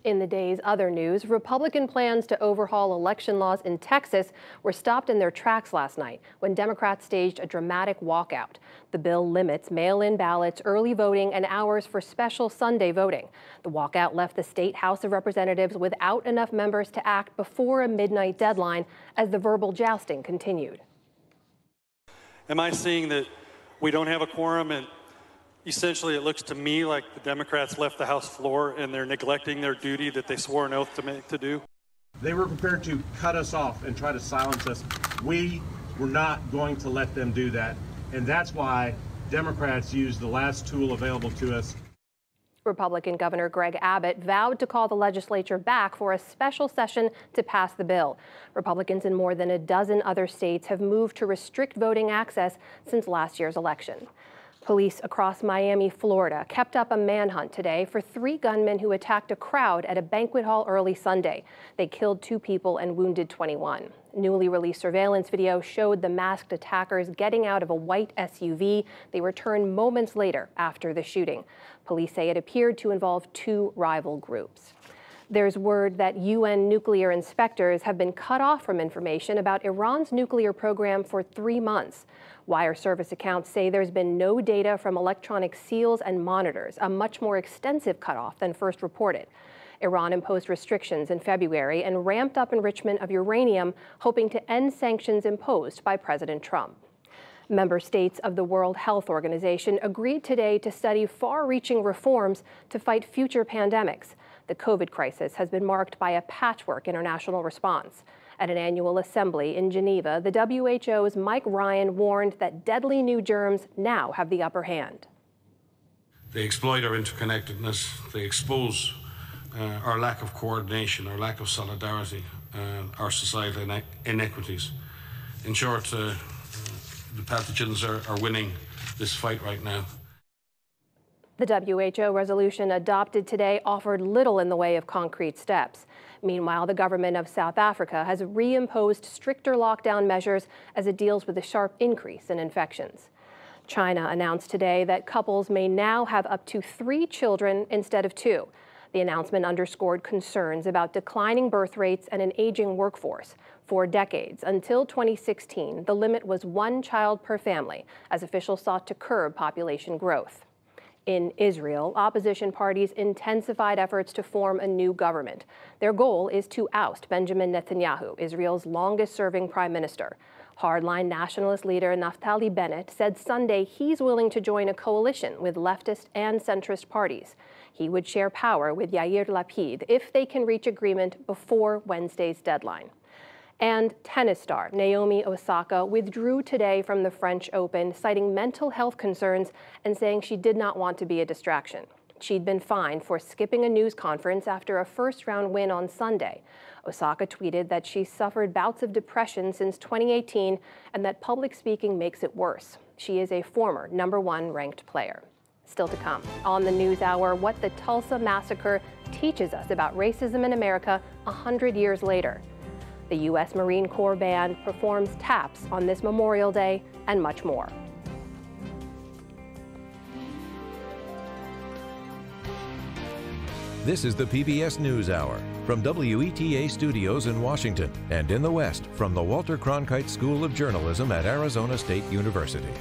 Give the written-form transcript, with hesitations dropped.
In the day's other news, Republican plans to overhaul election laws in Texas were stopped in their tracks last night when Democrats staged a dramatic walkout. The bill limits mail-in ballots, early voting, and hours for special Sunday voting. The walkout left the state House of Representatives without enough members to act before a midnight deadline as the verbal jousting continued. Am I seeing that we don't have a quorum? And essentially, it looks to me like the Democrats left the House floor and they're neglecting their duty that they swore an oath to do. They were prepared to cut us off and try to silence us. We were not going to let them do that. And that's why Democrats used the last tool available to us. Republican Governor Greg Abbott vowed to call the legislature back for a special session to pass the bill. Republicans in more than a dozen other states have moved to restrict voting access since last year's election. Police across Miami, Florida, kept up a manhunt today for 3 gunmen who attacked a crowd at a banquet hall early Sunday. They killed 2 people and wounded 21. Newly released surveillance video showed the masked attackers getting out of a white SUV. They returned moments later after the shooting. Police say it appeared to involve 2 rival groups. There's word that UN nuclear inspectors have been cut off from information about Iran's nuclear program for 3 months. Wire service accounts say there's been no data from electronic seals and monitors, a much more extensive cutoff than first reported. Iran imposed restrictions in February and ramped up enrichment of uranium, hoping to end sanctions imposed by President Trump. Member states of the World Health Organization agreed today to study far-reaching reforms to fight future pandemics. The COVID crisis has been marked by a patchwork international response. At an annual assembly in Geneva, the WHO's Mike Ryan warned that deadly new germs now have the upper hand. They exploit our interconnectedness. They expose our lack of coordination, our lack of solidarity, our societal inequities. In short, the pathogens are winning this fight right now. The WHO resolution adopted today offered little in the way of concrete steps. Meanwhile, the government of South Africa has reimposed stricter lockdown measures as it deals with a sharp increase in infections. China announced today that couples may now have up to 3 children instead of 2. The announcement underscored concerns about declining birth rates and an aging workforce. For decades, until 2016, the limit was 1 child per family, as officials sought to curb population growth. In Israel, opposition parties intensified efforts to form a new government. Their goal is to oust Benjamin Netanyahu, Israel's longest-serving prime minister. Hardline nationalist leader Naftali Bennett said Sunday he's willing to join a coalition with leftist and centrist parties. He would share power with Yair Lapid if they can reach agreement before Wednesday's deadline. And tennis star Naomi Osaka withdrew today from the French Open, citing mental health concerns and saying she did not want to be a distraction. She'd been fined for skipping a news conference after a first-round win on Sunday. Osaka tweeted that she suffered bouts of depression since 2018 and that public speaking makes it worse. She is a former #1 ranked player. Still to come on the NewsHour, what the Tulsa massacre teaches us about racism in America 100 years later. The U.S. Marine Corps Band performs taps on this Memorial Day, and much more. This is the PBS NewsHour from WETA Studios in Washington and in the West from the Walter Cronkite School of Journalism at Arizona State University.